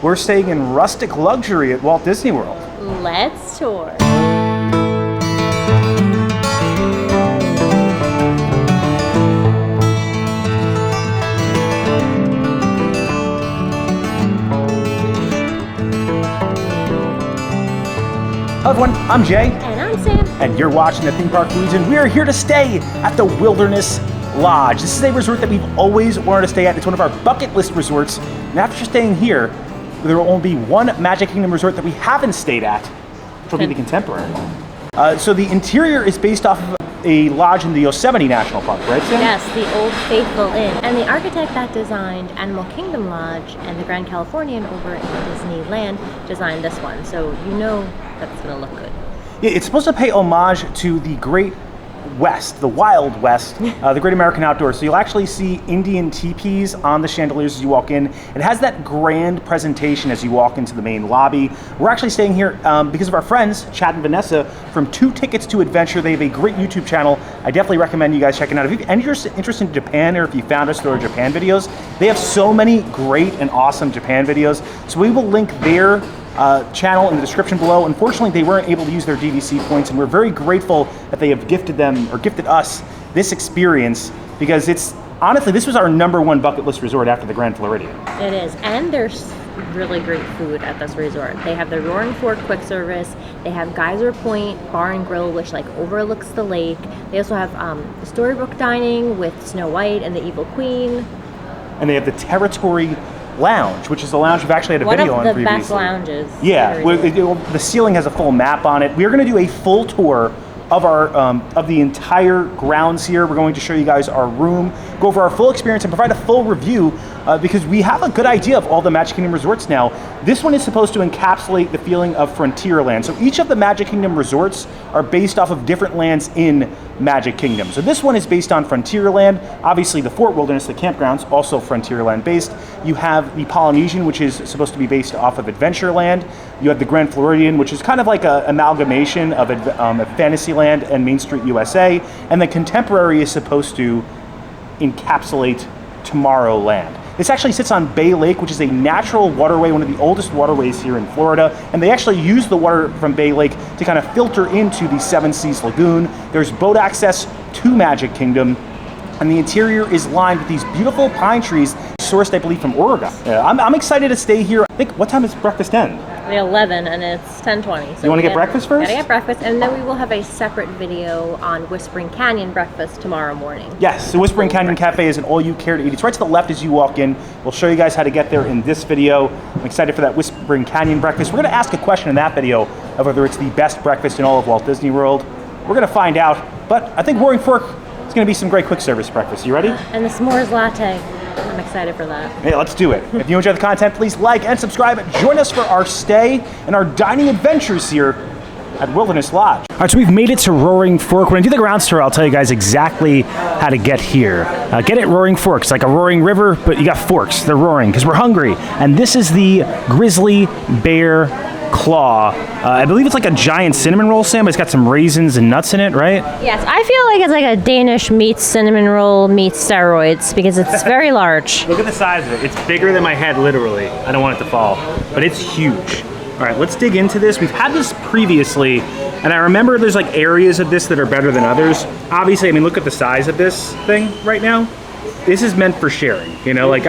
We're staying in rustic luxury at Walt Disney World. Let's tour. Hello everyone, I'm Jay. And I'm Sam. And you're watching the Theme Park Legion, and we are here to stay at the Wilderness Lodge. This is a resort that we've always wanted to stay at. It's one of our bucket list resorts. And after staying here, there will only be one Magic Kingdom resort that we haven't stayed at, which will be the Contemporary. So the interior is based off of a lodge in the Yosemite National Park, right, Sam? Yes, the Old Faithful Inn. And the architect that designed Animal Kingdom Lodge and the Grand Californian over in Disneyland designed this one. So you know that's going to look good. Yeah, it's supposed to pay homage to the Great West, the Wild West, the Great American Outdoors. So you'll actually see Indian teepees on the chandeliers as you walk in. It has that grand presentation as you walk into the main lobby. We're actually staying here because of our friends, Chad and Vanessa, from Two Tickets to Adventure. They have a great YouTube channel. I definitely recommend you guys checking out. If you're interested in Japan, or if you found us through our Japan videos, they have so many great and awesome Japan videos. So we will link their channel in the description below. Unfortunately, they weren't able to use their DVC points, and we're very grateful that they have gifted us this experience, because it's honestly, this was our #1 bucket list resort after the Grand Floridian. It is, and there's really great food at this resort. They have the Roaring Fork quick service. They have Geyser Point Bar and Grill, which like overlooks the lake. They also have Storybook Dining with Snow White and the Evil Queen. And they have the Territory Lounge, which is a lounge we've actually had a video on previously. One of the best lounges. Yeah, the ceiling has a full map on it. We are going to do a full tour of our of the entire grounds here. We're going to show you guys our room, go over our full experience, and provide a full review because we have a good idea of all the Magic Kingdom resorts now. This one is supposed to encapsulate the feeling of Frontierland. So each of the Magic Kingdom resorts are based off of different lands in Magic Kingdom. So this one is based on Frontierland. Obviously the Fort Wilderness, the campgrounds, also Frontierland based. You have the Polynesian, which is supposed to be based off of Adventureland. You have the Grand Floridian, which is kind of like an amalgamation of Fantasyland and Main Street USA. And the Contemporary is supposed to encapsulate Tomorrowland. This actually sits on Bay Lake, which is a natural waterway, one of the oldest waterways here in Florida. And they actually use the water from Bay Lake to kind of filter into the Seven Seas Lagoon. There's boat access to Magic Kingdom. And the interior is lined with these beautiful pine trees, sourced, I believe, from Oregon. I'm excited to stay here. I think, what time does breakfast end? 11, and it's 10:20. So you want to get breakfast first? Gotta get breakfast, and then we will have a separate video on Whispering Canyon breakfast tomorrow morning. Yes, the Whispering Canyon Cafe is an all-you-care-to-eat. It's right to the left as you walk in. We'll show you guys how to get there in this video. I'm excited for that Whispering Canyon breakfast. We're going to ask a question in that video of whether it's the best breakfast in all of Walt Disney World. We're going to find out, but I think Roaring Fork is going to be some great quick service breakfast. You ready? And the s'mores latte. I'm excited for that. Hey, let's do it. If you enjoy the content, please like and subscribe. Join us for our stay and our dining adventures here at Wilderness Lodge. All right, so we've made it to Roaring Fork. When I do the grounds tour, I'll tell you guys exactly how to get here. Get it, Roaring Fork. It's like a roaring river, but you got forks. They're roaring because we're hungry. And this is the Grizzly Bear Claw. I believe it's like a giant cinnamon roll, Sam. It's got some raisins and nuts in it, right? Yes, I feel like it's like a Danish meets cinnamon roll meets steroids because it's very large. Look at the size of it. It's bigger than my head, literally. I don't want it to fall, but it's huge. All right, let's dig into this. We've had this previously, and I remember there's like areas of this that are better than others. Obviously, I mean, look at the size of this thing right now. This is meant for sharing, you know, like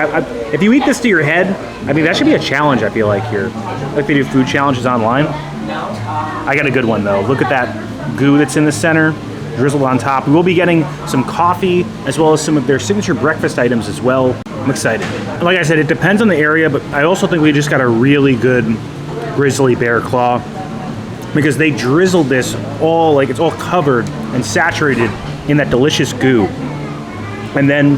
if you eat this to your head, I mean, that should be a challenge, I feel like, here. Like they do food challenges online. I got a good one, though. Look at that goo that's in the center, drizzled on top. We will be getting some coffee, as well as some of their signature breakfast items as well. I'm excited. Like I said, it depends on the area, but I also think we just got a really good Grizzly Bear Claw, because they drizzled this all, like it's all covered and saturated in that delicious goo. And then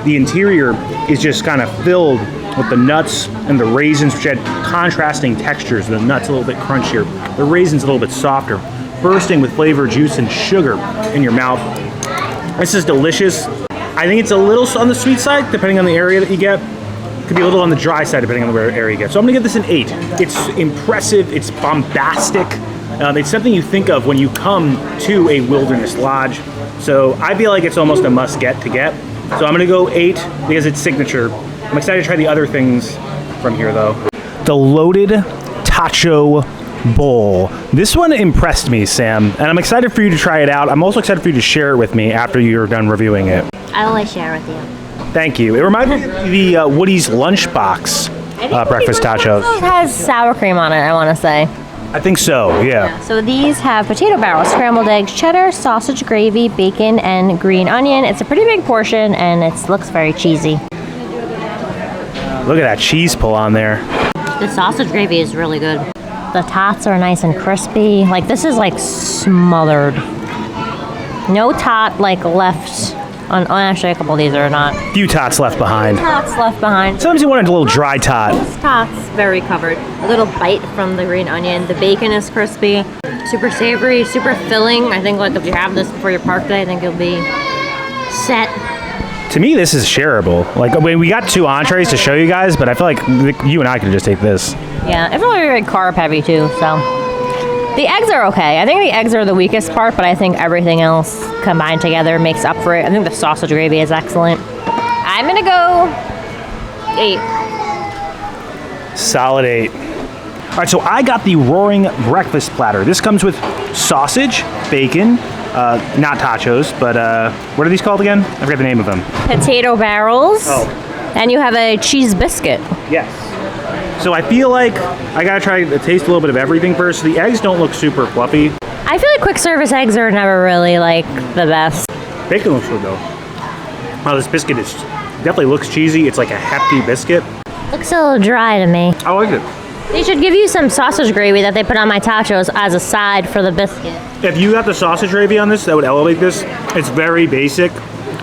the interior is just kind of filled with the nuts and the raisins, which had contrasting textures. The nuts a little bit crunchier, the raisins a little bit softer, bursting with flavor, juice, and sugar in your mouth. This is delicious. I think it's a little on the sweet side, depending on the area that you get. It could be a little on the dry side, depending on the area you get. So I'm gonna give this an 8. It's impressive, it's bombastic. It's something you think of when you come to a wilderness lodge. So I feel like it's almost a must get to get. So I'm gonna go 8 because it's signature. I'm excited to try the other things from here though. the loaded tacho bowl. This one impressed me, Sam, and I'm excited for you to try it out. I'm also excited for you to share it with me after you're done reviewing it. I'll always share with you. Thank you. It reminds me of the Woody's Lunchbox breakfast tachos. It has sour cream on it, I want to say. I think so, yeah. So these have potato barrels, scrambled eggs, cheddar, sausage gravy, bacon, and green onion. It's a pretty big portion, and it looks very cheesy. Look at that cheese pull on there. The sausage gravy is really good. The tots are nice and crispy. Like, this is like smothered. No tot like left on actually a couple of these are not. Few tots left behind. Tots left behind. Sometimes you want a little dry tot. This tots very covered. A little bite from the green onion. The bacon is crispy, super savory, super filling. I think like if you have this before your park day, I think you'll be set. To me, this is shareable. Like, I mean, we got 2 entrees to show you guys, but I feel like you and I could just take this. Yeah, it's really very carb heavy too, so. The eggs are okay. I think the eggs are the weakest part, but I think everything else combined together makes up for it. I think the sausage gravy is excellent. I'm gonna go 8. Solid 8. All right, so I got the Roaring Breakfast Platter. This comes with sausage, bacon, not tachos, but what are these called again? I forget the name of them. Potato barrels. Oh. And you have a cheese biscuit. Yes. So I feel like I gotta try to taste a little bit of everything first. The eggs don't look super fluffy. I feel like quick service eggs are never really like the best. Bacon looks good though. Oh, this biscuit is definitely looks cheesy. It's like a hefty biscuit. Looks a little dry to me. I like it. They should give you some sausage gravy that they put on my tachos as a side for the biscuit. If you got the sausage gravy on this, that would elevate this. It's very basic.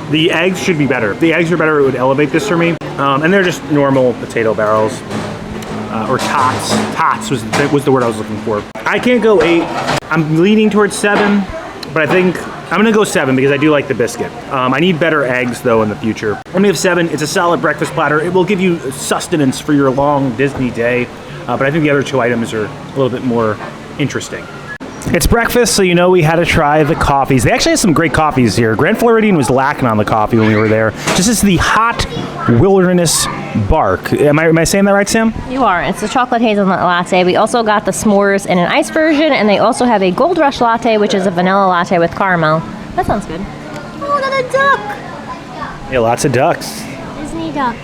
The eggs should be better. If the eggs are better, it would elevate this for me. And they're just normal potato barrels. Or tots. Tots was the word I was looking for. I can't go 8. I'm leaning towards 7, but I think I'm gonna go 7 because I do like the biscuit. I need better eggs though in the future. I'm gonna give 7. It's a solid breakfast platter. It will give you sustenance for your long Disney day, but I think the other 2 items are a little bit more interesting. It's breakfast, so you know we had to try the coffees. They actually have some great coffees here. Grand Floridian was lacking on the coffee when we were there. This is the Hot Wilderness Bark. Am I saying that right, Sam? You are. It's a chocolate hazelnut latte. We also got the s'mores in an ice version, and they also have a Gold Rush latte, which is a vanilla latte with caramel. That sounds good. Oh, another duck! Yeah, lots of ducks. Disney duck.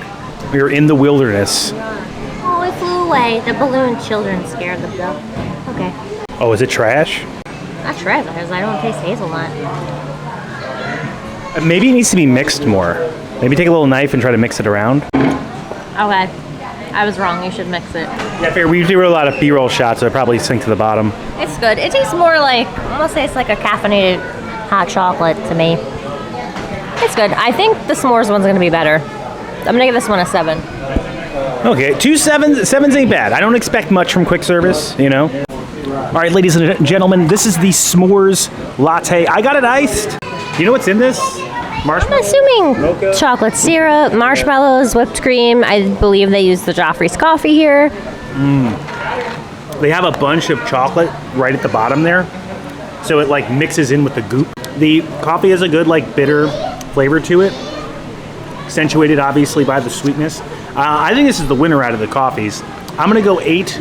We were in the wilderness. Oh, it flew away. The balloon children scared the duck. Okay. Oh, is it trash? Not trash, because I don't taste hazelnut. Maybe it needs to be mixed more. Maybe take a little knife and try to mix it around. Okay. I was wrong. You should mix it. Yeah, fair. We do a lot of B-roll shots, so it probably sink to the bottom. It's good. It tastes more like, almost tastes like a caffeinated hot chocolate to me. It's good. I think the s'mores one's going to be better. I'm going to give this one a 7. Okay, 2 7s. 7s ain't bad. I don't expect much from quick service, you know? All right, ladies and gentlemen, this is the s'mores latte. I got it iced. You know what's in this? Marshmallow? I'm assuming Mocha? chocolate syrup, marshmallows, whipped cream. I believe they use the Joffrey's coffee here. They have a bunch of chocolate right at the bottom there, so it like mixes in with the goop. The coffee has a good like bitter flavor to it, accentuated obviously by the sweetness. I think this is the winner out of the coffees. I'm gonna go 8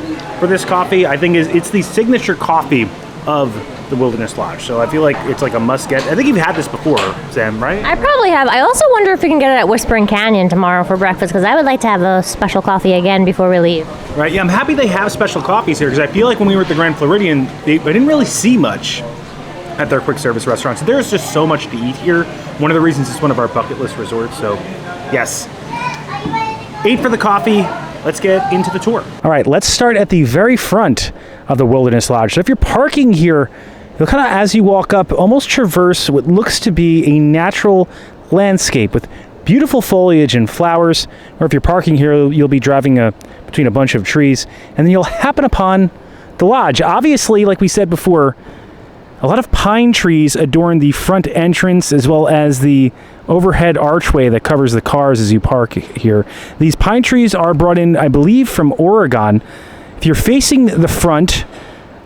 for this coffee. I think it's the signature coffee of the Wilderness Lodge, so I feel like it's like a must get. I think you've had this before, Sam, right? I probably have. I also wonder if we can get it at Whispering Canyon tomorrow for breakfast, because I would like to have a special coffee again before we leave. Right, yeah, I'm happy they have special coffees here, because I feel like when we were at the Grand Floridian, I didn't really see much at their quick service restaurants. There's just so much to eat here. One of the reasons it's one of our bucket list resorts, so yes. 8 for the coffee. Let's get into the tour. All right, let's start at the very front of the Wilderness Lodge. So if you're parking here, you'll kind of, as you walk up, almost traverse what looks to be a natural landscape with beautiful foliage and flowers. Or if you're parking here, you'll be driving between a bunch of trees, and then you'll happen upon the lodge. Obviously, like we said before, a lot of pine trees adorn the front entrance as well as the overhead archway that covers the cars as you park here. These pine trees are brought in, I believe, from Oregon. If you're facing the front,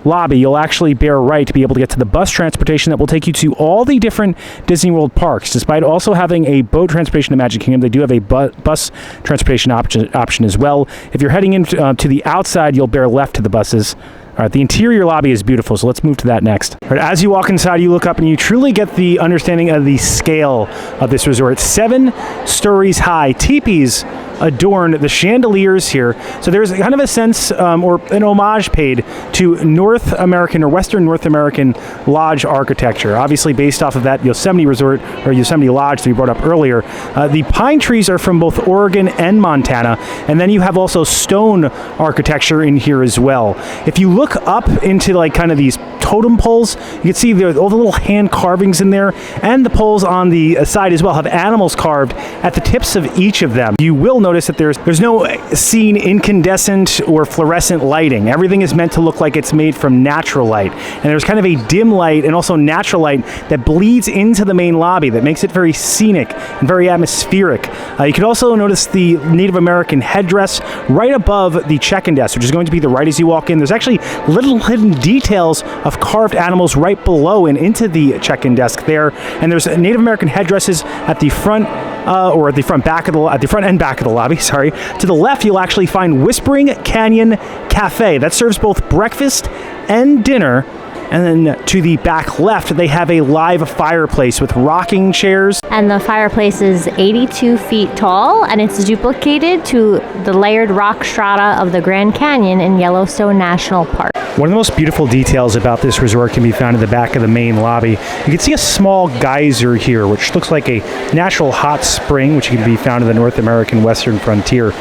lobby, you'll actually bear right to be able to get to the bus transportation that will take you to all the different Disney World parks. Despite also having a boat transportation to Magic Kingdom, they do have a bus transportation option as well. If you're heading into to the outside, you'll bear left to the buses. All right, the interior lobby is beautiful, so let's move to that next. All right, as you walk inside, you look up and you truly get the understanding of the scale of this resort. 7 stories high. Teepees adorn the chandeliers here. So there's kind of a sense or an homage paid to North American or Western North American lodge architecture. Obviously based off of that Yosemite Resort or Yosemite Lodge that we brought up earlier. The pine trees are from both Oregon and Montana. And then you have also stone architecture in here as well. If you look up into like kind of these totem poles, you can see there all the little hand carvings in there, and the poles on the side as well have animals carved at the tips of each of them. You will notice that there's no seen incandescent or fluorescent lighting. Everything is meant to look like it's made from natural light, and there's kind of a dim light and also natural light that bleeds into the main lobby that makes it very scenic and very atmospheric. You can also notice the Native American headdress right above the check-in desk, which is going to be the right as you walk in. There's actually little hidden details of carved animals right below and into the check-in desk there, and there's Native American headdresses at the front or at the front and back of the lobby. Sorry. To the left, you'll actually find Whispering Canyon Cafe that serves both breakfast and dinner. And then to the back left, they have a live fireplace with rocking chairs. And the fireplace is 82 feet tall, and it's duplicated to the layered rock strata of the Grand Canyon in Yellowstone National Park. One of the most beautiful details about this resort can be found in the back of the main lobby. You can see a small geyser here, which looks like a natural hot spring, which can be found in the North American Western Frontier.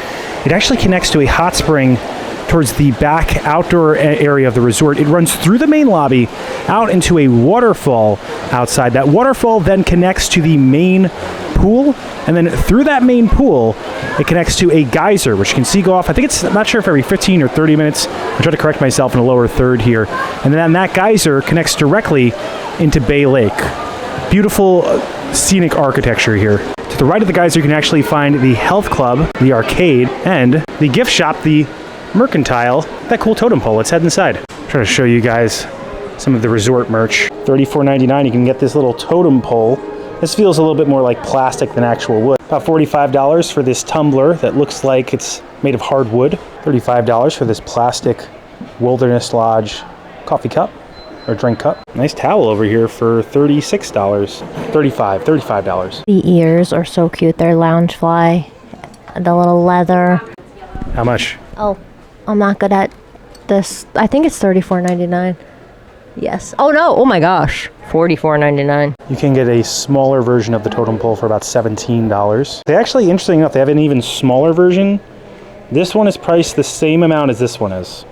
It actually connects to a hot spring towards the back outdoor area of the resort. It runs through the main lobby out into a waterfall outside. That waterfall then connects to the main pool, and then through that main pool it connects to a geyser, which you can see go off. I think it's, I'm not sure if every 15 or 30 minutes. I try to correct myself in the lower third here. And then that geyser connects directly into Bay Lake. Beautiful scenic architecture here. To the right of the geyser you can actually find the health club, the arcade, and the gift shop, the Mercantile. That cool totem pole. Let's head inside. Try to show you guys some of the resort merch. $34.99. You can get this little totem pole. This feels a little bit more like plastic than actual wood. About $45 for this tumbler that looks like it's made of hardwood. $35 for this plastic Wilderness Lodge coffee cup or drink cup. Nice towel over here for $36. $35. The ears are so cute. They're Loungefly. The little leather. How much? Oh, I'm not good at this. I think it's $34.99. Yes. Oh no. Oh my gosh. $44.99. You can get a smaller version of the totem pole for about $17. They actually, interesting enough, they have an even smaller version. This one is priced the same amount as this one is.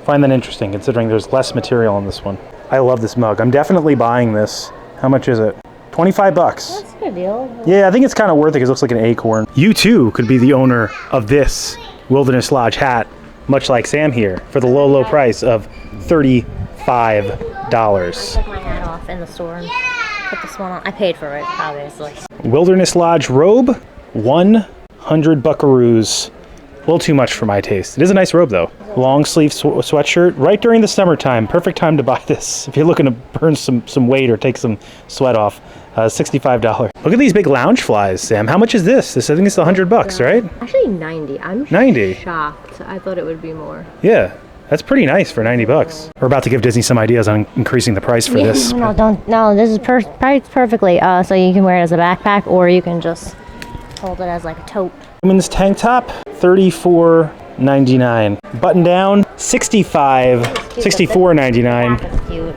Find that interesting considering there's less material on this one. I love this mug. I'm definitely buying this. How much is it? 25 bucks. That's a good deal. Yeah, I think it's kind of worth it because it looks like an acorn. You too could be the owner of this Wilderness Lodge hat, much like Sam here, for the low price of $35. Took my hat off in the store and put this one on. I paid for it, obviously. Wilderness Lodge robe, 100 buckaroos. A little too much for my taste. It is a nice robe though. Long sleeve sweatshirt, right during the summertime. Perfect time to buy this if you're looking to burn some weight or take some sweat off. $65. Look at these big lounge flies, Sam. How much is this? I think it's $100, right? Actually, 90. I'm 90. Shocked. I thought it would be more. Yeah, that's pretty nice for $90. We're about to give Disney some ideas on increasing the price for this. No, don't. No, this is priced perfectly. So you can wear it as a backpack, or you can just hold it as like a tote. Women's tank top, $34.99. Button down, $64.99. That's cute.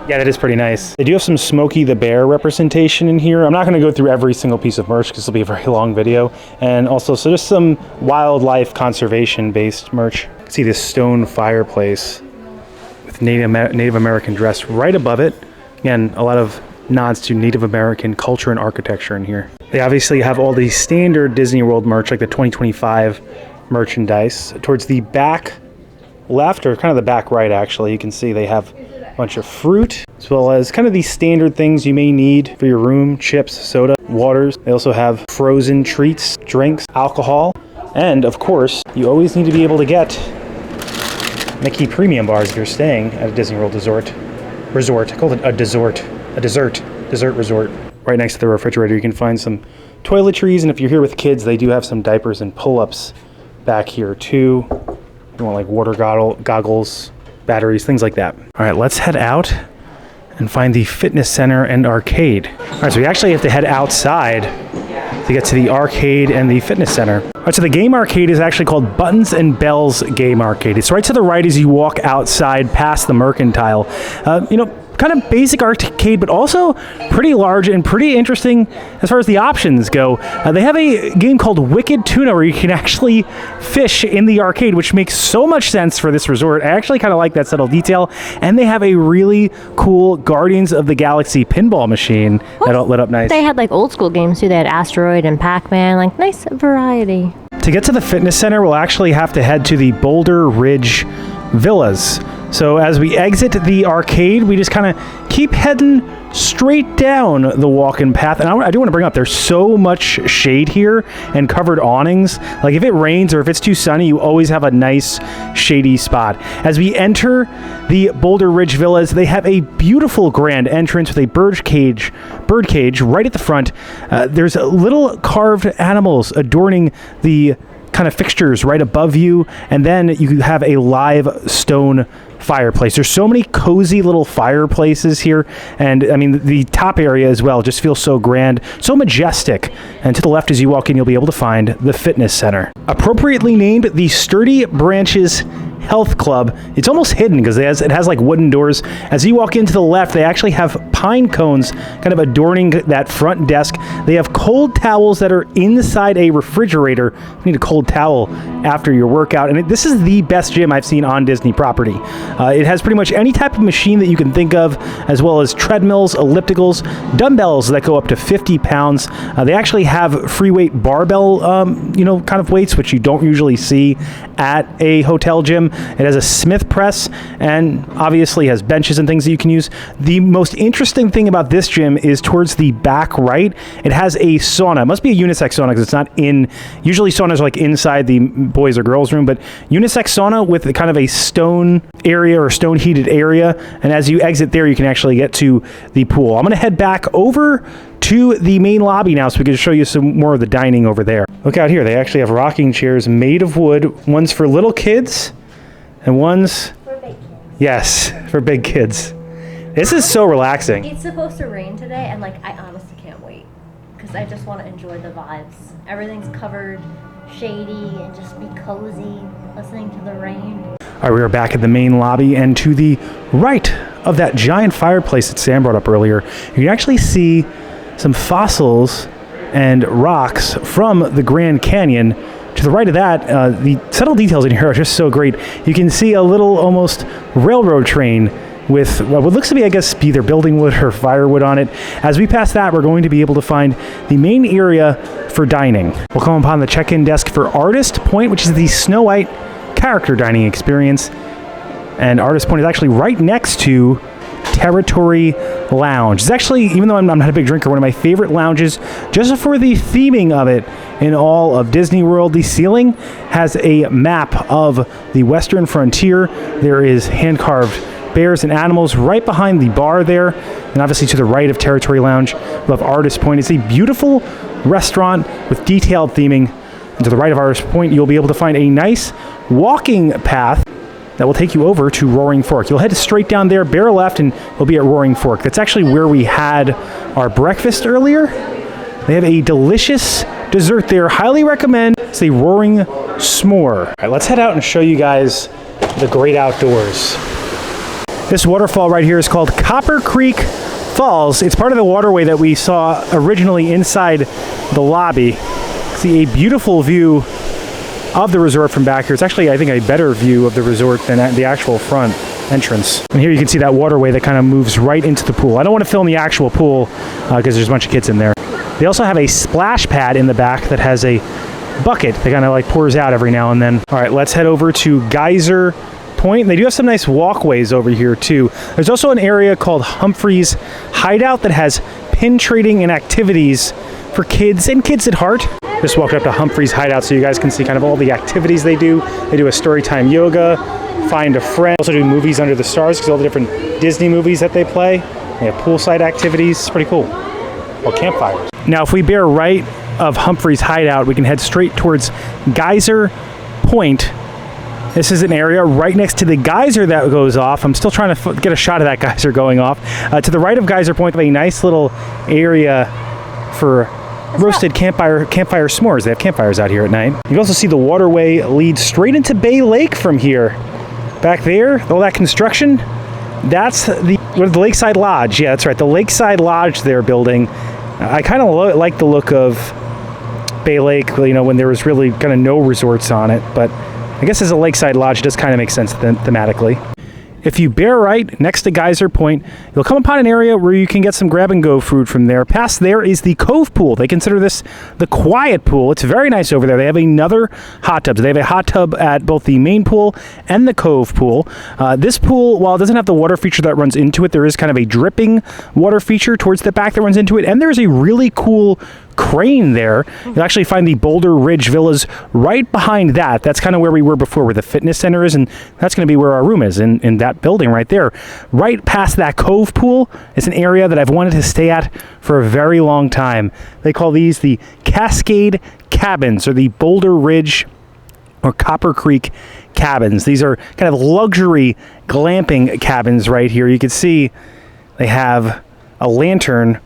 Yeah, that is pretty nice. They do have some Smokey the Bear representation in here. I'm not going to go through every single piece of merch because this will be a very long video. And also, so just some wildlife conservation-based merch. You can see this stone fireplace with Native American dress right above it. Again, a lot of nods to Native American culture and architecture in here. They obviously have all the standard Disney World merch, like the 2025 merchandise. Towards the back left, or kind of the back right actually, you can see they have a bunch of fruit, as well as kind of the standard things you may need for your room: chips, soda, waters. They also have frozen treats, drinks, alcohol, and of course, you always need to be able to get Mickey premium bars if you're staying at a Disney World resort. I call it a dessert resort. Right next to the refrigerator, you can find some toiletries, and if you're here with kids, they do have some diapers and pull-ups back here too. You want like water goggles, batteries, things like that. All right, let's head out and find the fitness center and arcade. All right, so we actually have to head outside to get to the arcade and the fitness center. All right, so the game arcade is actually called Buttons and Bells Game Arcade. It's right to the right as you walk outside past the Mercantile. Kind of basic arcade, but also pretty large and pretty interesting as far as the options go. They have a game called Wicked Tuna where you can actually fish in the arcade, which makes so much sense for this resort. I actually kind of like that subtle detail. And they have a really cool Guardians of the Galaxy pinball machine that lit up nice. They had like old school games too. They had Asteroid and Pac-Man, like nice variety. To get to the fitness center, we'll actually have to head to the Boulder Ridge Villas. So as we exit the arcade, we just kind of keep heading straight down the walk-in path. And I do want to bring up, there's so much shade here and covered awnings. Like if it rains or if it's too sunny, you always have a nice shady spot. As we enter the Boulder Ridge Villas, they have a beautiful grand entrance with a bird cage right at the front. There's little carved animals adorning the kind of fixtures right above you, and then you have a live stone fireplace. There's so many cozy little fireplaces here, and I mean the top area as well just feels so grand, so majestic. And to the left as you walk in, you'll be able to find the fitness center, appropriately named the Sturdy Branches Health Club. It's almost hidden because it has like wooden doors. As you walk into the left, they actually have pine cones kind of adorning that front desk. They have cold towels that are inside a refrigerator. You need a cold towel after your workout, and this is the best gym I've seen on Disney property. It has pretty much any type of machine that you can think of, as well as treadmills, ellipticals, dumbbells that go up to 50 pounds. They actually have free weight barbell, kind of weights, which you don't usually see at a hotel gym. It has a Smith press and obviously has benches and things that you can use. The most interesting thing about this gym is towards the back right, it has a sauna. It must be a unisex sauna because it's not in, usually saunas are like inside the boys or girls room, but unisex sauna with kind of a stone area or stone heated area. And as you exit there, you can actually get to the pool. I'm going to head back over to the main lobby now so we can show you some more of the dining over there. Look out here. They actually have rocking chairs made of wood. One's for little kids and one's For big kids. Yes, for big kids. This is so relaxing. It's supposed to rain today, and I honestly can't wait because I just want to enjoy the vibes. Everything's covered, shady, and just be cozy, listening to the rain. All right, we are back at the main lobby, and to the right of that giant fireplace that Sam brought up earlier, you can actually see some fossils and rocks from the Grand Canyon. To the right of that, the subtle details in here are just so great. You can see a little almost railroad train with what looks to be, I guess, either building wood or firewood on it. As we pass that, we're going to be able to find the main area for dining. We'll come upon the check-in desk for Artist Point, which is the Snow White character dining experience. And Artist Point is actually right next to Territory Lounge. It's actually, even though I'm not a big drinker, one of my favorite lounges just for the theming of it in all of Disney World. The ceiling has a map of the Western frontier. There is hand-carved bears and animals right behind the bar there, and obviously to the right of Territory Lounge above Artist Point. It's a beautiful restaurant with detailed theming. And to the right of Artist Point, you'll be able to find a nice walking path that will take you over to Roaring Fork. You'll head straight down there, bear left, and we'll be at Roaring Fork. That's actually where we had our breakfast earlier. They have a delicious dessert there. Highly recommend. It's the Roaring S'more. All right, let's head out and show you guys the great outdoors. This waterfall right here is called Copper Creek Falls. It's part of the waterway that we saw originally inside the lobby. See a beautiful view of the resort from back here. It's actually, I think, a better view of the resort than the actual front entrance. And here you can see that waterway that kind of moves right into the pool. I don't want to film the actual pool because there's a bunch of kids in there. They also have a splash pad in the back that has a bucket that kind of like pours out every now and then. All right, let's head over to Geyser Point. They do have some nice walkways over here too. There's also an area called Humphrey's Hideout that has pin trading and activities for kids and kids at heart. Just walked up to Humphrey's Hideout so you guys can see kind of all the activities they do. They do a storytime yoga, Find a Friend. Also do movies under the stars because all the different Disney movies that they play. They have poolside activities. It's pretty cool. Or campfires. Now, if we bear right of Humphrey's hideout, we can head straight towards Geyser Point. This is an area right next to the geyser that goes off. I'm still trying to get a shot of that geyser going off. To the right of Geyser Point, a nice little area for roasted campfire s'mores. They have campfires out here at night. You can also see the waterway leads straight into Bay Lake from here. Back there, all that construction, that's the Lakeside Lodge. Yeah, that's right, the Lakeside Lodge they're building. I kind of like the look of Bay Lake, you know, when there was really kind of no resorts on it, but I guess as a Lakeside Lodge, it does kind of make sense thematically. If you bear right next to Geyser Point, you'll come upon an area where you can get some grab-and-go food from there. Past there is the Cove Pool. They consider this the quiet pool. It's very nice over there. They have another hot tub. So they have a hot tub at both the main pool and the Cove Pool. This pool, while it doesn't have the water feature that runs into it, there is kind of a dripping water feature towards the back that runs into it, and there's a really cool crane there. You'll actually find the Boulder Ridge Villas right behind that. That's kind of where we were before, where the fitness center is, and that's going to be where our room is, in that building right there. Right past that Cove Pool is an area that I've wanted to stay at for a very long time. They call these the Cascade Cabins, or the Boulder Ridge or Copper Creek Cabins. These are kind of luxury glamping cabins right here. You can see they have a lantern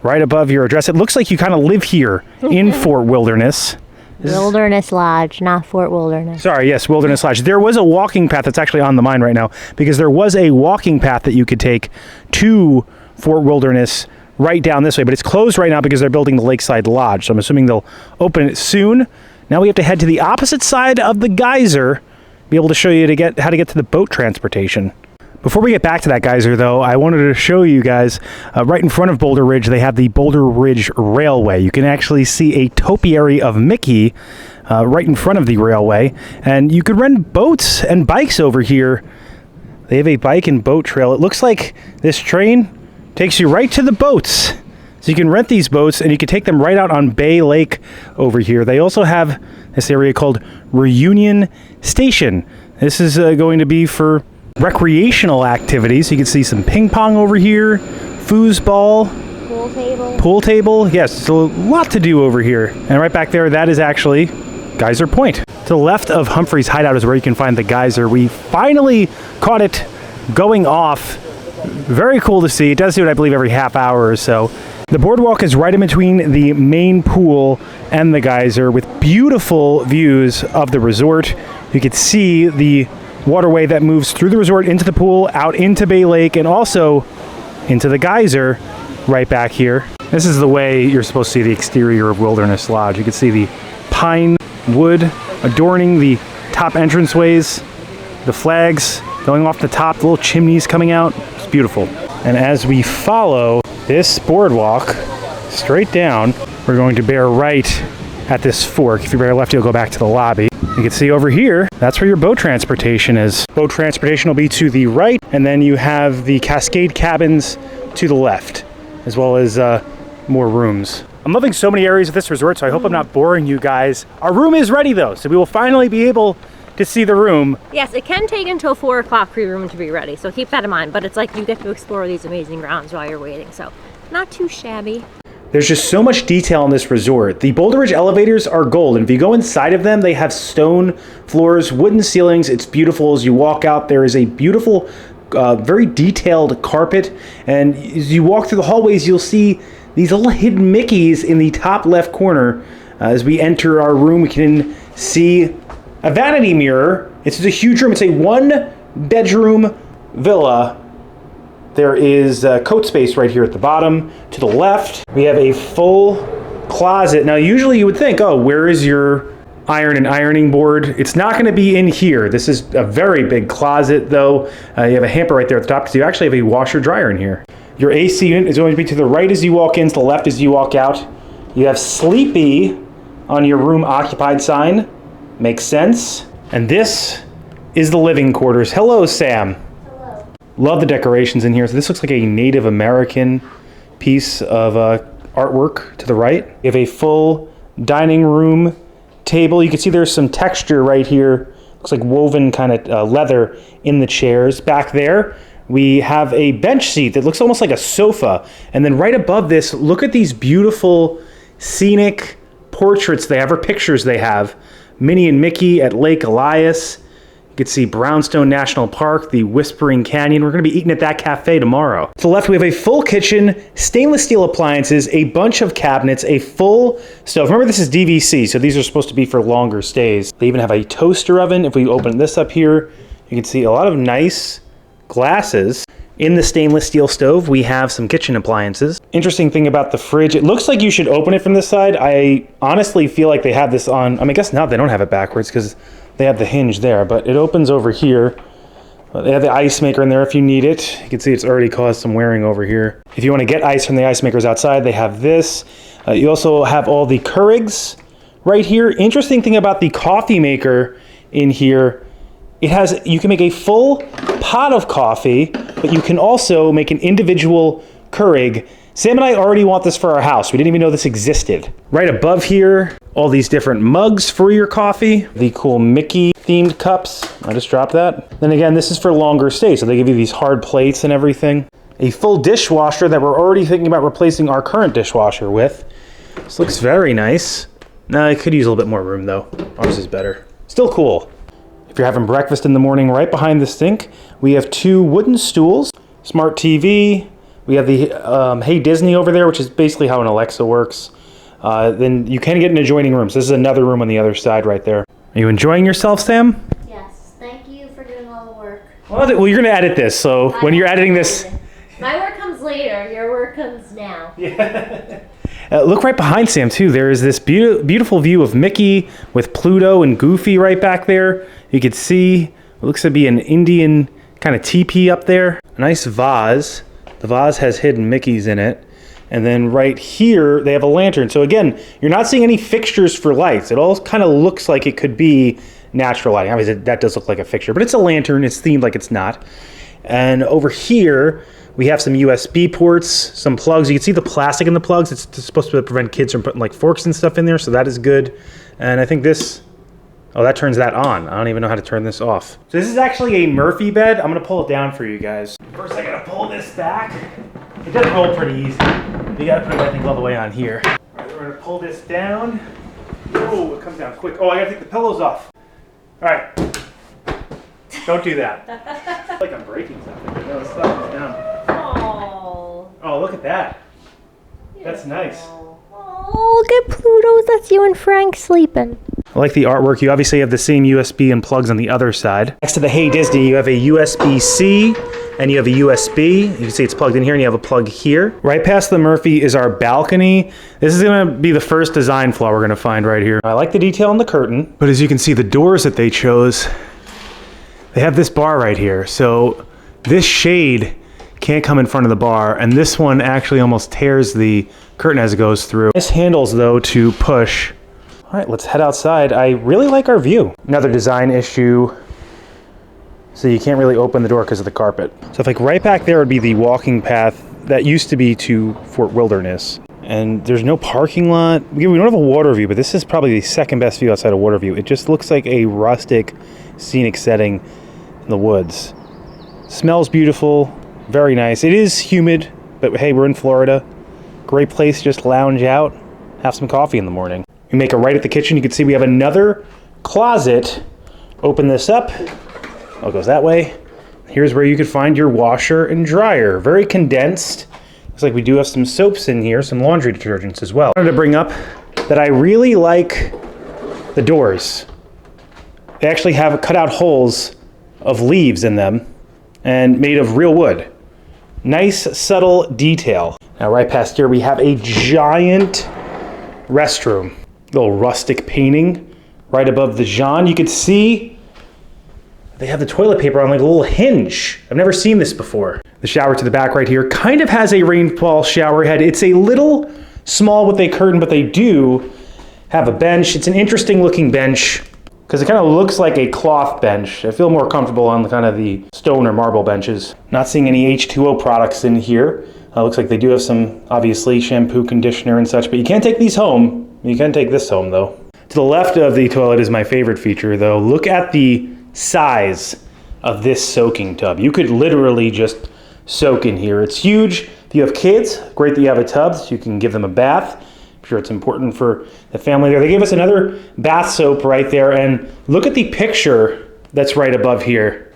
right above your address. It looks like you kind of live here in Fort Wilderness. Wilderness Lodge, not Fort Wilderness. Sorry, yes, Wilderness Lodge. There was a walking path that's actually on the mind right now, because there was a walking path that you could take to Fort Wilderness right down this way, but it's closed right now because they're building the Lakeside Lodge, so I'm assuming they'll open it soon. Now we have to head to the opposite side of the geyser, be able to show you how to get to the boat transportation. Before we get back to that geyser, though, I wanted to show you guys, right in front of Boulder Ridge, they have the Boulder Ridge Railway. You can actually see a topiary of Mickey right in front of the railway, and you could rent boats and bikes over here. They have a bike and boat trail. It looks like this train takes you right to the boats. So you can rent these boats, and you can take them right out on Bay Lake over here. They also have this area called Reunion Station. This is going to be for recreational activities. You can see some ping pong over here, foosball, pool table. Yes, it's a lot to do over here. And right back there, that is actually Geyser Point. To the left of Humphrey's hideout is where you can find the geyser. We finally caught it going off. Very cool to see. It does do it, I believe, every half hour or so. The boardwalk is right in between the main pool and the geyser, with beautiful views of the resort. You can see the waterway that moves through the resort into the pool, out into Bay Lake, and also into the geyser right back here. This is the way you're supposed to see the exterior of Wilderness Lodge. You can see the pine wood adorning the top entranceways, the flags going off the top, the little chimneys coming out. It's beautiful. And as we follow this boardwalk straight down, we're going to bear right at this fork. If you bear left, you'll go back to the lobby. You can see over here, that's where your boat transportation is. Boat transportation will be to the right, and then you have the Cascade Cabins to the left, as well as more rooms. I'm loving so many areas of this resort, so I hope I'm not boring you guys. Our room is ready though, so we will finally be able to see the room. Yes, it can take until 4 o'clock for your room to be ready, so keep that in mind. But it's like you get to explore these amazing grounds while you're waiting, so not too shabby. There's just so much detail in this resort. The Boulder Ridge elevators are gold, and if you go inside of them, they have stone floors, wooden ceilings. It's beautiful. As you walk out, there is a beautiful, very detailed carpet, and as you walk through the hallways, you'll see these little hidden Mickeys in the top left corner. As we enter our room, we can see a vanity mirror. It's a huge room. It's a 1-bedroom villa. There is coat space right here at the bottom. To the left, we have a full closet. Now, usually you would think, oh, where is your iron and ironing board? It's not going to be in here. This is a very big closet, though. You have a hamper right there at the top, because you actually have a washer dryer in here. Your AC unit is going to be to the right as you walk in, to the left as you walk out. You have Sleepy on your room occupied sign. Makes sense. And this is the living quarters. Hello, Sam. Love the decorations in here. So this looks like a Native American piece of artwork to the right. You have a full dining room table. You can see there's some texture right here. Looks looks like woven kind of leather in the chairs. Back there, we have a bench seat that looks almost like a sofa. And then right above this, look at these beautiful scenic portraits they have, or pictures they have. Minnie and Mickey at Lake Elias. You can see Brownstone National Park, the Whispering Canyon. We're going to be eating at that cafe tomorrow. To the left, we have a full kitchen, stainless steel appliances, a bunch of cabinets, a full stove. Remember, this is DVC, so these are supposed to be for longer stays. They even have a toaster oven. If we open this up here, you can see a lot of nice glasses. In the stainless steel stove, we have some kitchen appliances. Interesting thing about the fridge, it looks like you should open it from this side. I honestly feel like they have this on, I mean, I guess now they don't have it backwards because they have the hinge there, but it opens over here. They have the ice maker in there if you need it. You can see it's already caused some wearing over here. If you want to get ice from the ice makers outside, they have this. You also have all the Keurigs right here. Interesting thing about the coffee maker in here, it has, you can make a full pot of coffee, but you can also make an individual Keurig. Sam and I already want this for our house. We didn't even know this existed. Right above here, all these different mugs for your coffee. The cool Mickey themed cups. I just dropped that. Then again, this is for longer stays, so they give you these hard plates and everything. A full dishwasher that we're already thinking about replacing our current dishwasher with. This looks very nice. Nah, I could use a little bit more room though. Ours is better. Still cool. If you're having breakfast in the morning, right behind the sink, we have 2 wooden stools, smart TV. We have the Hey Disney over there, which is basically how an Alexa works. Then you can get an adjoining room. So this is another room on the other side right there. Are you enjoying yourself, Sam? Yes, thank you for doing all the work. Well, you're going to edit this, so when you're editing this... My work comes later, your work comes now. Yeah. Look right behind Sam, too. There is this beautiful view of Mickey with Pluto and Goofy right back there. You can see, it looks to be an Indian kind of teepee up there. A nice vase. The vase has hidden Mickeys in it. And then right here, they have a lantern. So again, you're not seeing any fixtures for lights. It all kind of looks like it could be natural lighting. Obviously, that does look like a fixture, but it's a lantern. It's themed like it's not. And over here, we have some USB ports, some plugs. You can see the plastic in the plugs. It's supposed to prevent kids from putting like forks and stuff in there, so that is good. And I think this, oh, that turns that on. I don't even know how to turn this off. So this is actually a Murphy bed. I'm gonna pull it down for you guys. First, I gotta pull this back. It does roll pretty easy. You gotta put it, I think, all the way on here. All right, we're gonna pull this down. Oh, it comes down quick. Oh, I gotta take the pillows off. All right. Don't do that. I feel like I'm breaking something. No, the stuff is down. Oh, look at that. That's nice. Oh, look at Pluto's. That's you and Frank sleeping. I like the artwork. You obviously have the same USB and plugs on the other side. Next to the Hey Disney, you have a USB-C and you have a USB. You can see it's plugged in here and you have a plug here. Right past the Murphy is our balcony. This is gonna be the first design flaw we're gonna find right here. I like the detail on the curtain, but as you can see, the doors that they chose, they have this bar right here. So this shade can't come in front of the bar, and this one actually almost tears the curtain as it goes through. Nice handles though to push. All right, let's head outside. I really like our view. Another design issue. So you can't really open the door because of the carpet. So if like right back there would be the walking path that used to be to Fort Wilderness. And there's no parking lot. We don't have a water view, but this is probably the second best view outside of water view. It just looks like a rustic, scenic setting in the woods. Smells beautiful. Very nice. It is humid, but hey, we're in Florida. Great place to just lounge out, have some coffee in the morning. We make a right at the kitchen. You can see we have another closet. Open this up. Oh, it goes that way. Here's where you could find your washer and dryer. Very condensed. Looks like we do have some soaps in here, some laundry detergents as well. I wanted to bring up that I really like the doors. They actually have cut-out holes of leaves in them and made of real wood. Nice, subtle detail. Now, right past here, we have a giant restroom. Little rustic painting right above the Jean. You could see they have the toilet paper on like a little hinge. I've never seen this before. The shower to the back right here kind of has a rainfall shower head. It's a little small with a curtain, but they do have a bench. It's an interesting looking bench because it kind of looks like a cloth bench. I feel more comfortable on the kind of the stone or marble benches. Not seeing any H2O products in here. Looks like they do have some, obviously, shampoo, conditioner, and such, but you can't take these home. You can take this home, though. To the left of the toilet is my favorite feature, though. Look at the size of this soaking tub. You could literally just soak in here. It's huge. If you have kids, great that you have a tub so you can give them a bath. I'm sure it's important for the family there. They gave us another bath soap right there, and look at the picture that's right above here.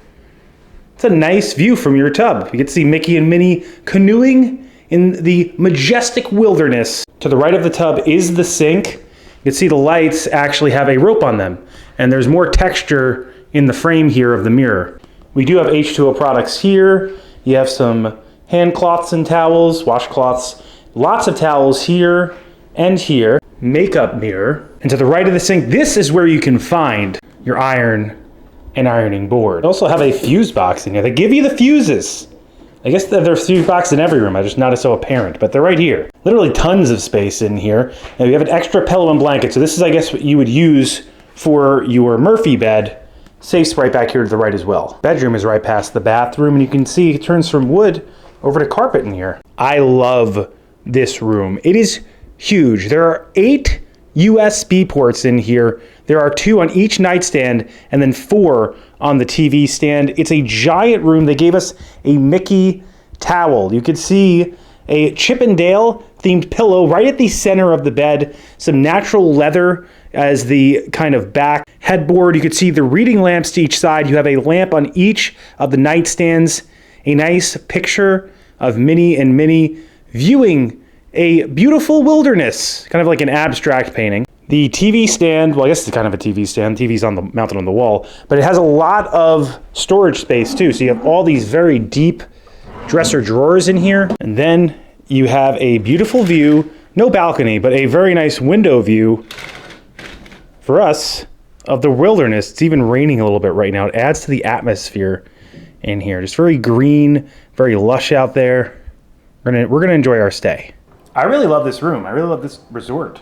It's a nice view from your tub. You get to see Mickey and Minnie canoeing in the majestic wilderness. To the right of the tub is the sink. You can see the lights actually have a rope on them, and there's more texture in the frame here of the mirror. We do have H2O products here. You have some hand cloths and towels, washcloths, lots of towels here and here. Makeup mirror. And to the right of the sink, this is where you can find your iron and ironing board. They also have a fuse box in here. They give you the fuses. I guess there's fuse boxes in every room. I just not so apparent, but they're right here. Literally tons of space in here. And we have an extra pillow and blanket. So this is, I guess, what you would use for your Murphy bed. Safe's right back here to the right as well. Bedroom is right past the bathroom, and you can see it turns from wood over to carpet in here. I love this room. It is huge. There are 8 USB ports in here. There are 2 on each nightstand and then 4 on the TV stand. It's a giant room. They gave us a Mickey towel. You could see a Chip and Dale themed pillow right at the center of the bed, some natural leather as the kind of back headboard. You could see the reading lamps to each side. You have a lamp on each of the nightstands, a nice picture of Minnie and Minnie viewing a beautiful wilderness, kind of like an abstract painting. The TV stand, well, I guess it's kind of a TV stand. TV's mounted on the wall, but it has a lot of storage space too. So you have all these very deep dresser drawers in here. And then you have a beautiful view, no balcony, but a very nice window view for us of the wilderness. It's even raining a little bit right now. It adds to the atmosphere in here. Just very green, very lush out there. We're gonna enjoy our stay. I really love this room. I really love this resort.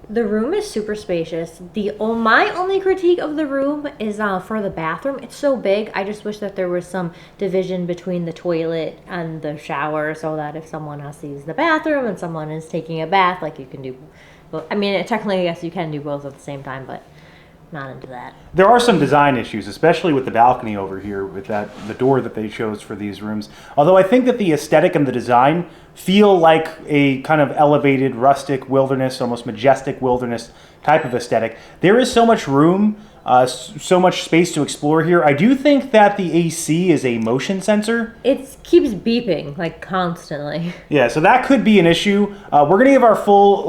The room is super spacious. My only critique of the room is for the bathroom. It's so big. I just wish that there was some division between the toilet and the shower so that if someone else sees the bathroom and someone is taking a bath, like you can do. I mean, technically, I guess you can do both at the same time, but not into that. There are some design issues, especially with the balcony over here, with the door that they chose for these rooms. Although I think that the aesthetic and the design feel like a kind of elevated, rustic wilderness, almost majestic wilderness type of aesthetic. There is so much room, so much space to explore here. I do think that the AC is a motion sensor. It keeps beeping, like, constantly. Yeah, so that could be an issue. We're going to give our full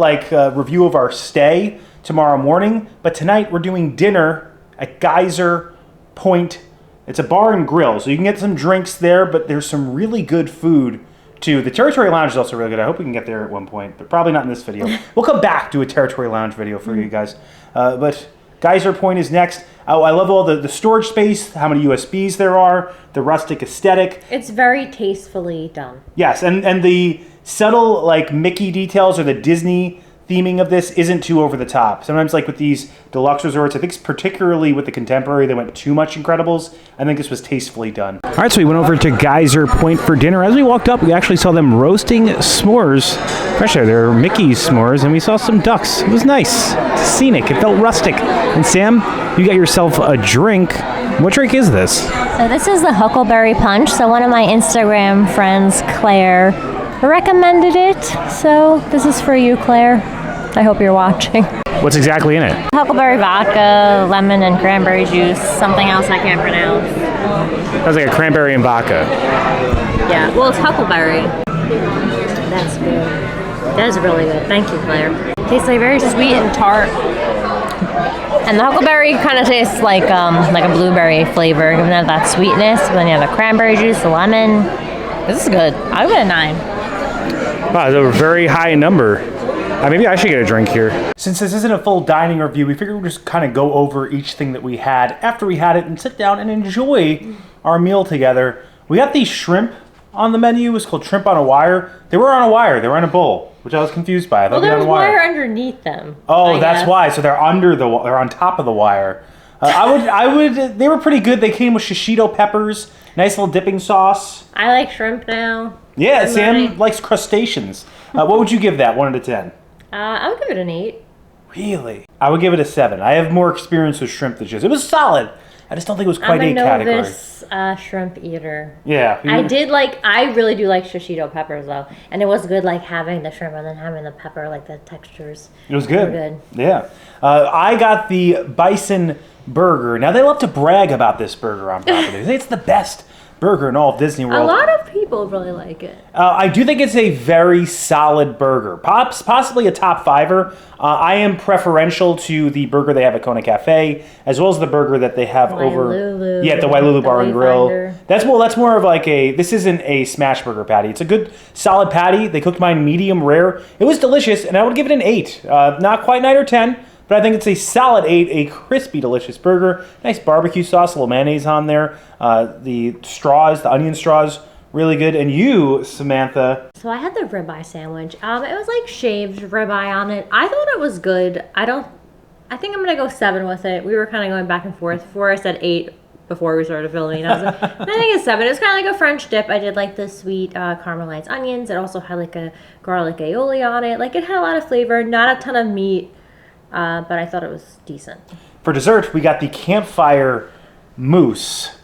review of our stay tomorrow morning, but tonight we're doing dinner at Geyser Point. It's a bar and grill, so you can get some drinks there, but there's some really good food too. The Territory Lounge is also really good. I hope we can get there at one point, but probably not in this video. We'll come back to a Territory Lounge video for you guys. But Geyser Point is next. Oh, I love all the storage space, how many USBs there are, the rustic aesthetic. It's very tastefully done. Yes, and the subtle like Mickey details or the Disney theming of this isn't too over the top. Sometimes like with these deluxe resorts, I think particularly with the Contemporary, they went too much Incredibles. I think this was tastefully done. All right, so we went over to Geyser Point for dinner. As we walked up, we actually saw them roasting s'mores. Fresh air, they're Mickey's s'mores, and we saw some ducks. It was nice, scenic, it felt rustic. And Sam, you got yourself a drink. What drink is this? So this is the Huckleberry Punch. So one of my Instagram friends, Claire, recommended it. So this is for you, Claire. I hope you're watching. What's exactly in it? Huckleberry vodka, lemon and cranberry juice, something else I can't pronounce. Sounds like a cranberry and vodka. Yeah, well, it's huckleberry. That's good. That is really good. Thank you, Claire. Tastes like very sweet and tart. And the huckleberry kind of tastes like a blueberry flavor, giving it that sweetness. But then you have the cranberry juice, the lemon. This is good. I would give it a 9. Wow, that's a very high number. Maybe I should get a drink here. Since this isn't a full dining review, we figured we'd just kind of go over each thing that we had after we had it and sit down and enjoy our meal together. We got these shrimp on the menu. It's called shrimp on a wire. They were on a wire. They were in a bowl, which I was confused by. I thought well, there was on a wire underneath them. Oh, that's why. So they're they're on top of the wire. They were pretty good. They came with shishito peppers, nice little dipping sauce. I like shrimp now. Yeah, Sam likes crustaceans. What would you give that, 1 out of 10? I would give it an 8. Really? I would give it a 7. I have more experience with shrimp than just. It was solid. I just don't think it was quite a category. I'm a novice shrimp eater. Yeah. I really do like shishito peppers though. And it was good like having the shrimp and then having the pepper, like the textures. It was good. Were good. Yeah. I got the bison burger. Now they love to brag about this burger on property. They say it's the best burger in all of Disney World. A lot of people really like it. I do think it's a very solid burger. Possibly a top fiver. I am preferential to the burger they have at Kona Cafe, as well as the burger that they have over... Yeah, the Wailulu Bar and Grill. That's more of like a... This isn't a smash burger patty. It's a good, solid patty. They cooked mine medium rare. It was delicious, and I would give it an 8. Not quite 9 or 10, but I think it's a solid 8, a crispy, delicious burger. Nice barbecue sauce, a little mayonnaise on there. The straws, the onion straws, really good. And you, Samantha. So I had the ribeye sandwich. It was like shaved ribeye on it. I thought it was good. I think I'm going to go 7 with it. We were kind of going back and forth. Before I said 8 before we started filming. I was like, I think it's 7. It's kind of like a French dip. I did like the sweet caramelized onions. It also had like a garlic aioli on it. Like it had a lot of flavor, not a ton of meat. But I thought it was decent. For dessert, we got the campfire mousse.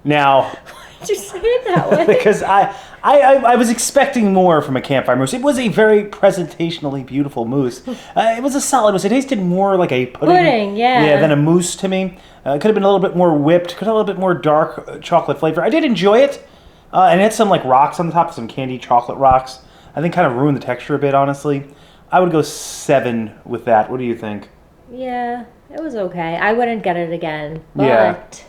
Now, why did you say it that way? Because I was expecting more from a campfire mousse. It was a very presentationally beautiful mousse. It was a solid mousse. It tasted more like a pudding. Yeah, than a mousse to me. It could have been a little bit more whipped. Could have a little bit more dark chocolate flavor. I did enjoy it. And it had some like rocks on the top, some candy chocolate rocks. I think kind of ruined the texture a bit, honestly. I would go 7 with that. What do you think? Yeah, it was okay. I wouldn't get it again, but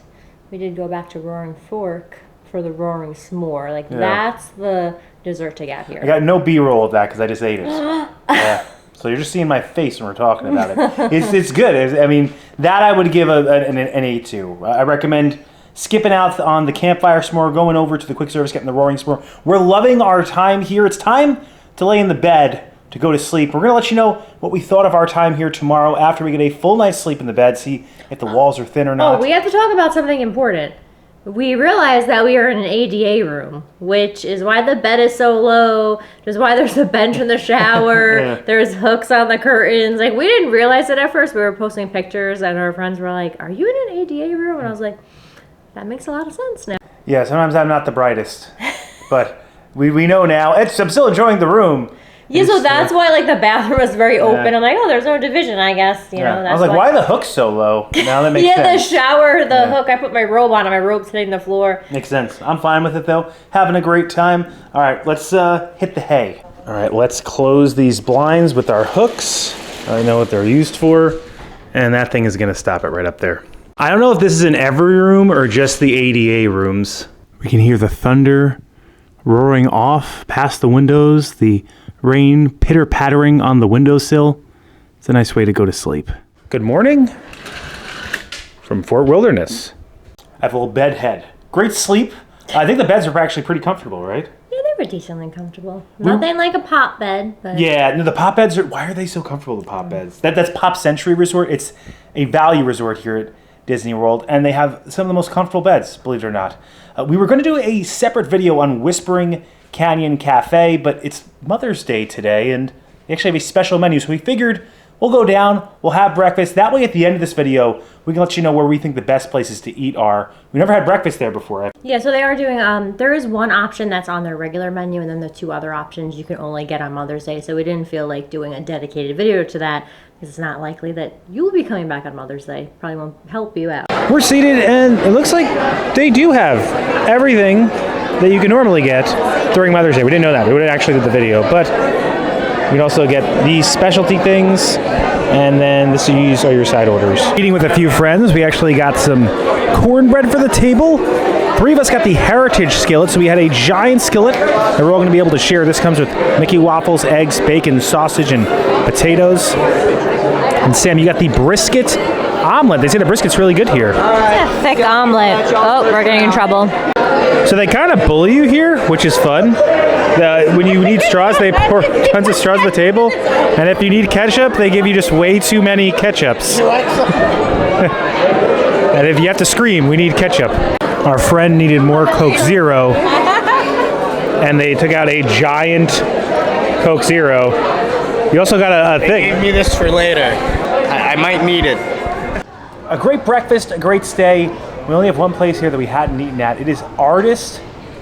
we did go back to Roaring Fork for the Roaring S'more. Like, that's the dessert to get here. I got no B-roll of that because I just ate it. Yeah. So you're just seeing my face when we're talking about it. It's good. I mean, that I would give an 8 to. I recommend skipping out on the campfire s'more, going over to the quick service, getting the Roaring S'more. We're loving our time here. It's time to lay in the bed to go to sleep. We're going to let you know what we thought of our time here tomorrow after we get a full night's sleep in the bed, see if the walls are thin or not. Oh, we have to talk about something important. We realized that we are in an ADA room, which is why the bed is so low, which is why there's a bench in the shower, there's hooks on the curtains. Like, we didn't realize it at first. We were posting pictures, and our friends were like, are you in an ADA room? And I was like, that makes a lot of sense now. Yeah, sometimes I'm not the brightest, but we know now. I'm still enjoying the room. Yeah, so that's why like the bathroom was very open. I'm like, oh, there's no division, I guess. You know. That's I was like, why are the hooks so low? Now that makes sense. Yeah, the shower, the hook. I put my robe on, and my robe's hitting the floor. Makes sense. I'm fine with it though. Having a great time. All right, let's hit the hay. All right, let's close these blinds with our hooks. I know what they're used for, and that thing is gonna stop it right up there. I don't know if this is in every room or just the ADA rooms. We can hear the thunder roaring off past the windows. The rain pitter-pattering on the windowsill. It's a nice way to go to sleep. Good morning from Fort Wilderness. I have a little bed head. Great sleep. I think the beds are actually pretty comfortable, right? Yeah, they were decently comfortable. Nothing like a pop bed, but... Yeah, no, the pop beds are... Why are they so comfortable, the pop beds? That's Pop Century Resort. It's a value resort here at Disney World, and they have some of the most comfortable beds, believe it or not. We were going to do a separate video on Whispering Canyon Cafe, but it's Mother's Day today, and they actually have a special menu, so we figured we'll go down, we'll have breakfast. That way, at the end of this video, we can let you know where we think the best places to eat are. We never had breakfast there before. Yeah, so they are doing, there is one option that's on their regular menu, and then the 2 other options you can only get on Mother's Day, so we didn't feel like doing a dedicated video to that, because it's not likely that you will be coming back on Mother's Day. Probably won't help you out. We're seated, and it looks like they do have everything that you can normally get during Mother's Day. We didn't know that. We would have actually did the video, but we'd also get these specialty things, and then these are your side orders. Eating with a few friends, we actually got some cornbread for the table. 3 of us got the heritage skillet, so we had a giant skillet that we're all going to be able to share. This comes with Mickey waffles, eggs, bacon, sausage, and potatoes. And Sam, you got the brisket omelet. They say the brisket's really good here. It's a thick omelet. Oh, we're getting in trouble. So they kind of bully you here, which is fun. When you need straws, they pour tons of straws on the table. And if you need ketchup, they give you just way too many ketchups. And if you have to scream, we need ketchup. Our friend needed more Coke Zero, and they took out a giant Coke Zero. You also got a thing. They gave me this for later. I might need it. a great breakfast, a great stay. We only have one place here that we hadn't eaten at. It is Artist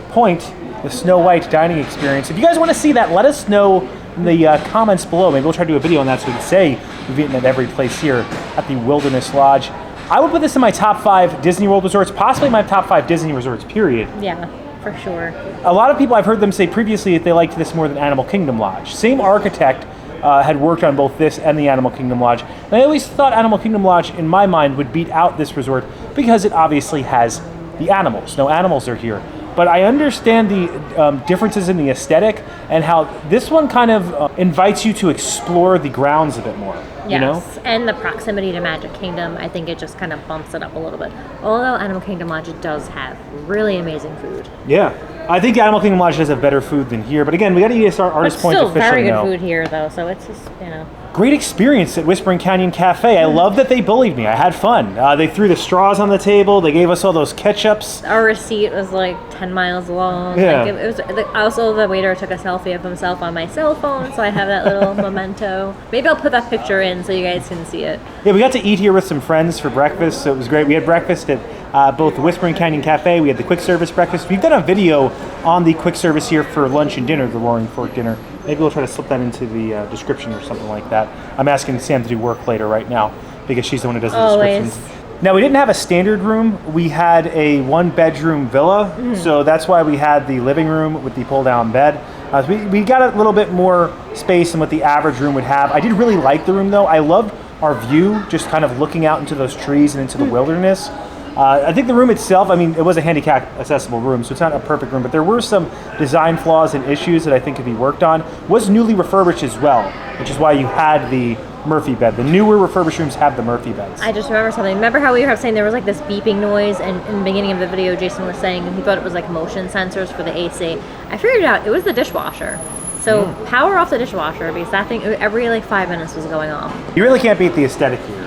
Point, the Snow White dining experience. If you guys want to see that, let us know in the comments below. Maybe we'll try to do a video on that so we can say we've eaten at every place here at the Wilderness Lodge. I would put this in my top 5 Disney World resorts, possibly my top 5 Disney resorts, period. Yeah, for sure. A lot of people, I've heard them say previously that they liked this more than Animal Kingdom Lodge. Same architect had worked on both this and the Animal Kingdom Lodge. And I always thought Animal Kingdom Lodge, in my mind, would beat out this resort because it obviously has the animals. No animals are here. But I understand the differences in the aesthetic and how this one kind of invites you to explore the grounds a bit more. Yes, you know? And the proximity to Magic Kingdom, I think it just kind of bumps it up a little bit. Although Animal Kingdom Lodge does have really amazing food. Yeah. I think Animal Kingdom Lodge does have better food than here, but again, we got to eat our Artist Point officially. Still very good food here, though. So it's just, you know. Great experience at Whispering Canyon Cafe. I love that they bullied me. I had fun. They threw the straws on the table. They gave us all those ketchups. Our receipt was like 10 miles long. Yeah. Like it was. Also, the waiter took a selfie of himself on my cell phone, so I have that little memento. Maybe I'll put that picture in so you guys can see it. Yeah, we got to eat here with some friends for breakfast, so it was great. We had breakfast at both the Whispering Canyon Cafe. We had the quick service breakfast. We've done a video on the quick service here for lunch and dinner, the Roaring Fork dinner. Maybe we'll try to slip that into the description or something like that. I'm asking Sam to do work later right now because she's the one who does the descriptions. Now, we didn't have a standard room. We had a 1-bedroom villa, so that's why we had the living room with the pull-down bed. We got a little bit more space than what the average room would have. I did really like the room, though. I loved our view, just kind of looking out into those trees and into the wilderness. I think the room itself, I mean, it was a handicap accessible room, so it's not a perfect room, but there were some design flaws and issues that I think could be worked on. It was newly refurbished as well, which is why you had the Murphy bed. The newer refurbished rooms have the Murphy beds. I just remember something. Remember how we were saying there was like this beeping noise, and in the beginning of the video, Jason was saying he thought it was like motion sensors for the AC. I figured out it was the dishwasher. So power off the dishwasher because that thing every like 5 minutes was going off. You really can't beat the aesthetic here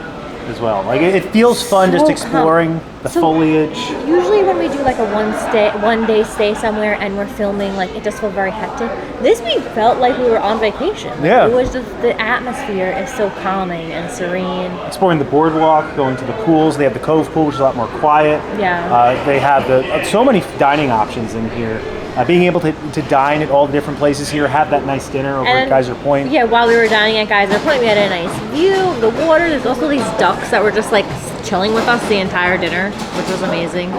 as well. Like it feels fun just exploring the foliage. Usually when we do like a one day stay somewhere and we're filming, like it just felt very hectic. This we felt like we were on vacation. Yeah. It was just, the atmosphere is so calming and serene. Exploring the boardwalk, going to the pools. They have the Cove Pool, which is a lot more quiet. Yeah. They have so many dining options in here. Being able to dine at all the different places here, have that nice dinner over at Geyser Point. Yeah, while we were dining at Geyser Point, we had a nice view of the water. There's also these ducks that were just like chilling with us the entire dinner, which was amazing.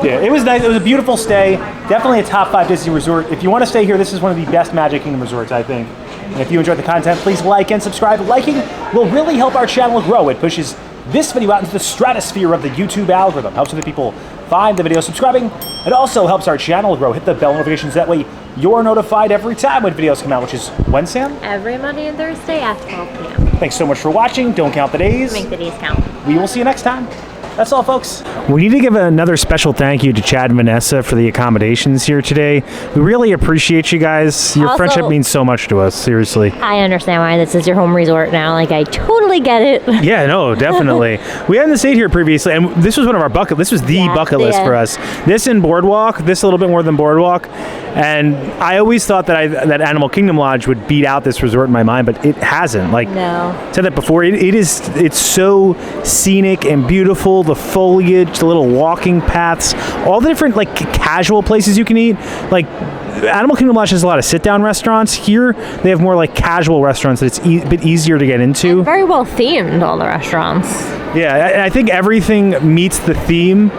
Yeah, it was nice. It was a beautiful stay. Definitely a top 5 Disney resort. If you want to stay here, this is one of the best Magic Kingdom resorts, I think. And if you enjoyed the content, please like and subscribe. Liking will really help our channel grow. It pushes this video out into the stratosphere of the YouTube algorithm. Helps other people find the video. Subscribing, it also helps our channel grow. Hit the bell notifications. That way you're notified every time when videos come out, which is when, Sam? Every Monday and Thursday at 12 p.m. Thanks so much for watching. Don't count the days. Make the days count. We will see you next time. That's all, folks. We need to give another special thank you to Chad and Vanessa for the accommodations here today. We really appreciate you guys. Your Also, friendship means so much to us, seriously. I understand why this is your home resort now. Like, I totally get it. Yeah, no, definitely. We hadn't stayed here previously, and this was one of our this was the bucket list for us. This and Boardwalk, this a little bit more than Boardwalk. And I always thought that Animal Kingdom Lodge would beat out this resort in my mind, but it hasn't. Like, No. I said that before, it's so scenic and beautiful. The foliage, the little walking paths, all the different like casual places you can eat. Like Animal Kingdom Lodge has a lot of sit-down restaurants. Here they have more like casual restaurants that it's a bit easier to get into. And very well themed, all the restaurants. Yeah, I think everything meets the theme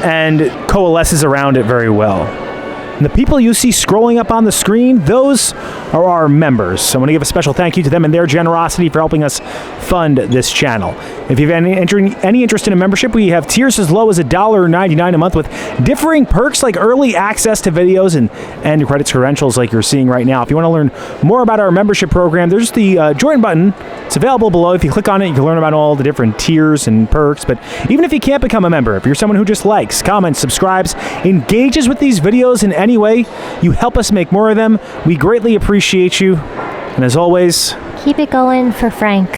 and coalesces around it very well. And the people you see scrolling up on the screen, those are our members. So I want to give a special thank you to them and their generosity for helping us fund this channel. If you have any interest in a membership, we have tiers as low as $1.99 a month with differing perks like early access to videos and credits credentials like you're seeing right now. If you want to learn more about our membership program, there's the join button. It's available below. If you click on it, you can learn about all the different tiers and perks. But even if you can't become a member, if you're someone who just likes, comments, subscribes, engages with these videos in any way, you help us make more of them. We greatly appreciate you. And as always, Keep it going for Frank.